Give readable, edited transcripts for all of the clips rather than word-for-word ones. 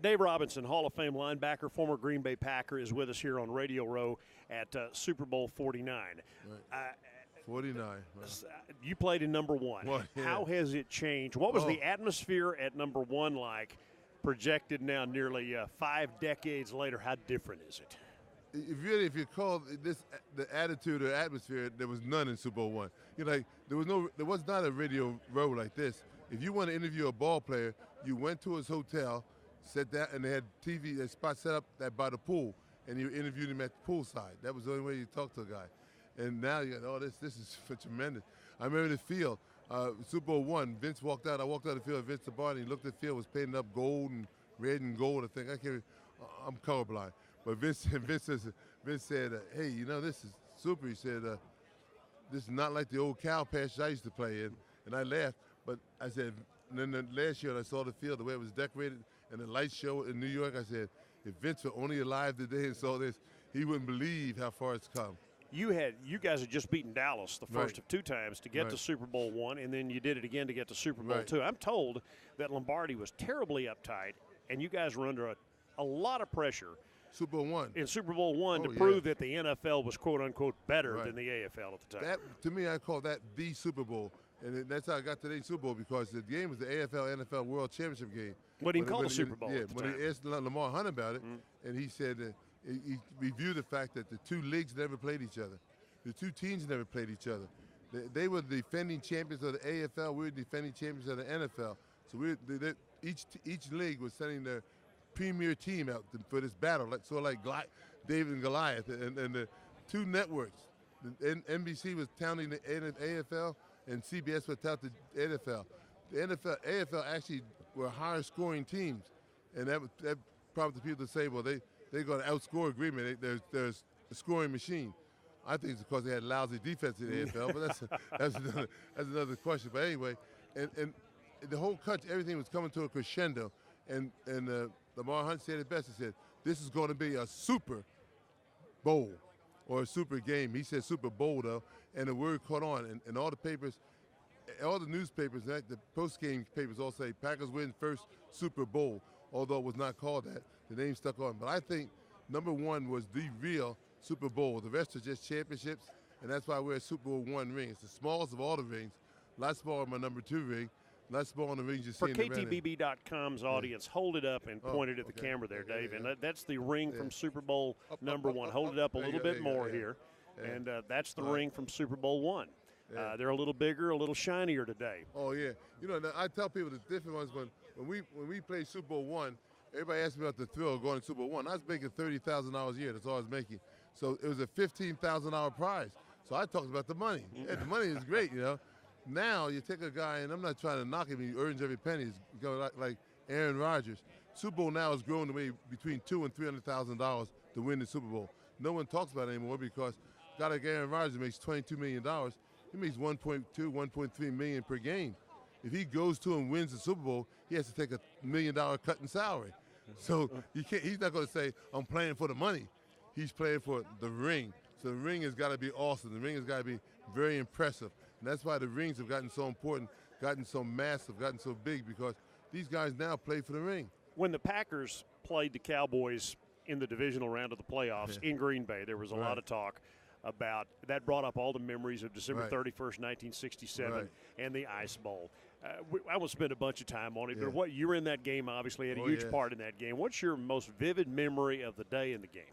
Dave Robinson, Hall of Fame linebacker, former Green Bay Packer, is with us here on Radio Row at Super Bowl 49. Right. 49. Right. You played in number one. Well, yeah. How has it changed? What was the atmosphere at number one like, projected now nearly 5 decades later? How different is it? If you call this the attitude or atmosphere, there was none in Super Bowl one. There was not a Radio Row like this. If you want to interview a ball player, you went to his hotel, sat down, and they had TV spot set up by the pool, and you interviewed him at the poolside. That was the only way you talk to a guy. And now this is tremendous. I remember the field, Super Bowl one. Vince walked out. I walked out of the field. Vince Lombardi, he looked at the field, was painted up gold and red and gold. I'm colorblind, but Vince said, "Hey, this is super." He said, "This is not like the old cow pasture I used to play in." And I laughed, but I said, and then the last year I saw the field, the way it was decorated, and the light show in New York. I said, if Vince were only alive today and saw this, he wouldn't believe how far it's come. You guys had just beaten Dallas the first of 2 times to get to Super Bowl one, and then you did it again to get to Super Bowl two. I'm told that Lombardi was terribly uptight, and you guys were under a lot of pressure. Super Bowl one. In Super Bowl one to prove that the NFL was quote unquote better than the AFL at the time. That, to me, I call that the Super Bowl, and that's how I got today's Super Bowl, because the game was the AFL NFL World Championship game. What he called the Super Bowl. Yeah, when he asked Lamar Hunt about it, and he said he reviewed the fact that the 2 leagues never played each other. The 2 teams never played each other. They were the defending champions of the AFL. We were defending champions of the NFL. So each league was sending their premier team out for this battle, like David and Goliath. And the 2 networks, NBC was touting the AFL, and CBS was touting the NFL. The AFL actually were higher scoring teams, and that prompted people to say, well, they're going to outscore Green Bay. They're a scoring machine. I think it's because they had lousy defense in the AFL, but that's another question. But anyway, and the whole country, everything was coming to a crescendo, and Lamar Hunt said it best. He said, this is going to be a Super Bowl or a super game. He said Super Bowl, though, and the word caught on, and all the papers, all the newspapers, the post-game papers all say Packers win first Super Bowl, although it was not called that. The name stuck on. But I think number one was the real Super Bowl. The rest are just championships, and that's why we're a Super Bowl one ring. It's the smallest of all the rings, a lot smaller than my number 2 ring, a lot smaller than the rings you see in the KTBB.com's audience, hold it up and point it at the camera there, Dave. And that's the ring from Super Bowl number one. Hold it up a little bit more here. And that's the ring from Super Bowl one. They're a little bigger, a little shinier today. Oh, yeah. I tell people the different ones when we played Super Bowl one, everybody asked me about the thrill of going to Super Bowl one. I was making $30,000 a year. That's all I was making. So it was a $15,000 prize. So I talked about the money. Yeah, the money is great, Now you take a guy, and I'm not trying to knock him, he earns every penny. He's like Aaron Rodgers. Super Bowl now is growing to be between $200,000 and $300,000 to win the Super Bowl. No one talks about it anymore because a guy like Aaron Rodgers makes $22 million. He makes $1.2, $1.3 million per game. If he goes to and wins the Super Bowl, he has to take $1 million cut in salary. So he's not going to say, I'm playing for the money. He's playing for the ring. So the ring has got to be awesome. The ring has got to be very impressive. And that's why the rings have gotten so important, gotten so massive, gotten so big, because these guys now play for the ring. When the Packers played the Cowboys in the divisional round of the playoffs in Green Bay, there was a lot of talk about that. Brought up all the memories of December 31st, 1967 and the Ice Bowl. I won't spend a bunch of time on it, but you were in that game, obviously, had a huge part in that game. What's your most vivid memory of the day in the game?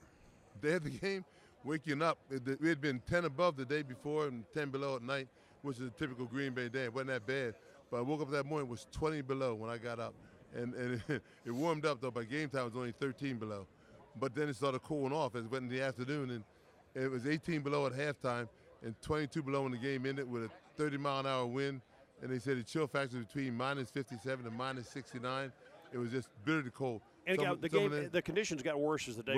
Day of the game, waking up. We had been 10 above the day before and 10 below at night, which is a typical Green Bay day. It wasn't that bad. But I woke up that morning, it was 20 below when I got up. And it warmed up, though. By game time, it was only 13 below. But then it started cooling off as it went in the afternoon, and it was 18 below at halftime and 22 below when the game ended with a 30-mile-an-hour wind. And they said the chill factor between minus 57 and minus 69. It was just bitterly cold. And the conditions got worse as the day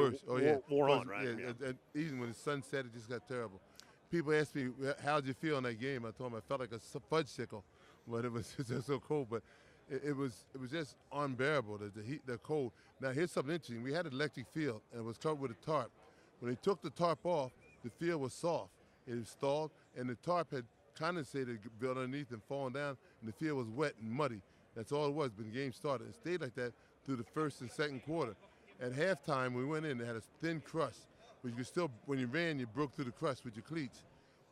wore on, right? And even when the sun set, it just got terrible. People asked me, how'd you feel in that game? I told them I felt like a fudge sickle, but it was just so cold. But it was just unbearable, the heat, the cold. Now, here's something interesting. We had an electric field, and it was covered with a tarp. When they took the tarp off, the field was soft. It was stalled, and the tarp had condensated, built underneath and fallen down, and the field was wet and muddy. That's all it was, but the game started. It stayed like that through the first and second quarter. At halftime, we went in, they had a thin crust, but you could still, when you ran, you broke through the crust with your cleats.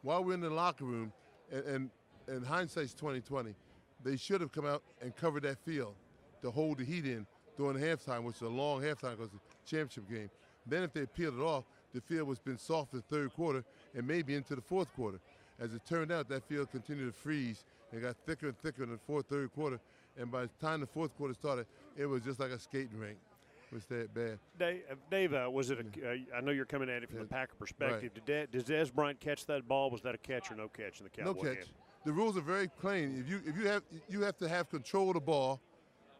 While we're in the locker room, and hindsight's 20/20, they should have come out and covered that field to hold the heat in during halftime, which is a long halftime because it's a championship game. Then if they peeled it off, the field was been soft in the third quarter and maybe into the fourth quarter. As it turned out, that field continued to freeze and got thicker and thicker in the third quarter. And by the time the fourth quarter started, it was just like a skating rink. It was that bad. Dave, was it I know you're coming at it from the Packer perspective. Right. Did Dez Bryant catch that ball? Was that a catch or no catch in the Cowboy game? No catch. The rules are very plain. If you have to have control of the ball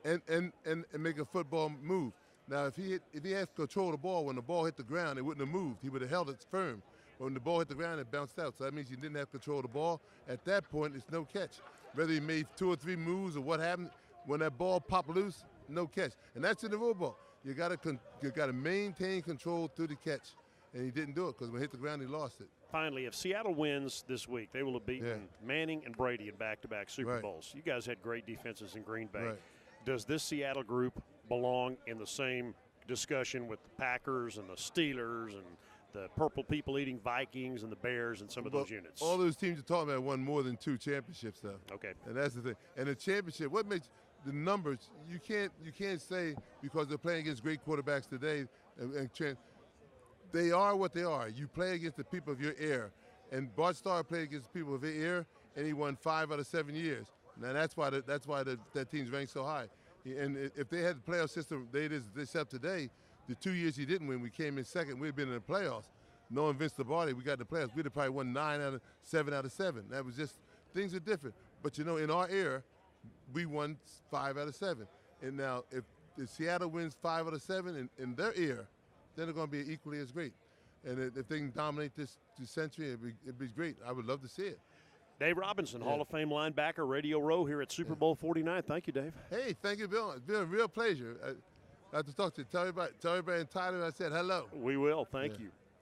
and make a football move. Now, if he has control of the ball, when the ball hit the ground, it wouldn't have moved. He would have held it firm. When the ball hit the ground, it bounced out. So that means he didn't have control of the ball. At that point, it's no catch. Whether he made 2 or 3 moves or what happened, when that ball popped loose, no catch. And that's in the football. You got to maintain control through the catch. And he didn't do it because when it hit the ground, he lost it. Finally, if Seattle wins this week, they will have beaten Manning and Brady in back-to-back Super Bowls. You guys had great defenses in Green Bay. Right. Does this Seattle group belong in the same discussion with the Packers and the Steelers and the purple people eating Vikings and the Bears and some of those units? All those teams you're talking about won more than 2 championships, though. Okay. And that's the thing. And the championship, what makes the numbers, you can't say because they're playing against great quarterbacks today they are what they are. You play against the people of your era. And Bart Starr played against the people of his era, and he won 5 out of 7 years. Now that's why that team's ranked so high. And if they had the playoff system they have today, the 2 years he didn't win, we came in second, we'd been in the playoffs. Knowing Vince Lombardi, we got in the playoffs, we'd have probably won 7 out of 7. That was just, things are different. But in our era, we won 5 out of 7. And now if Seattle wins 5 out of 7 in their era, then they're going to be equally as great. And if they can dominate this century, it'd be great. I would love to see it. Dave Robinson, Hall of Fame linebacker, Radio Row here at Super Bowl 49. Thank you, Dave. Hey, thank you, Bill. It's been a real pleasure. I have to talk to you. Tell everybody in Thailand I said hello. We will. Thank you.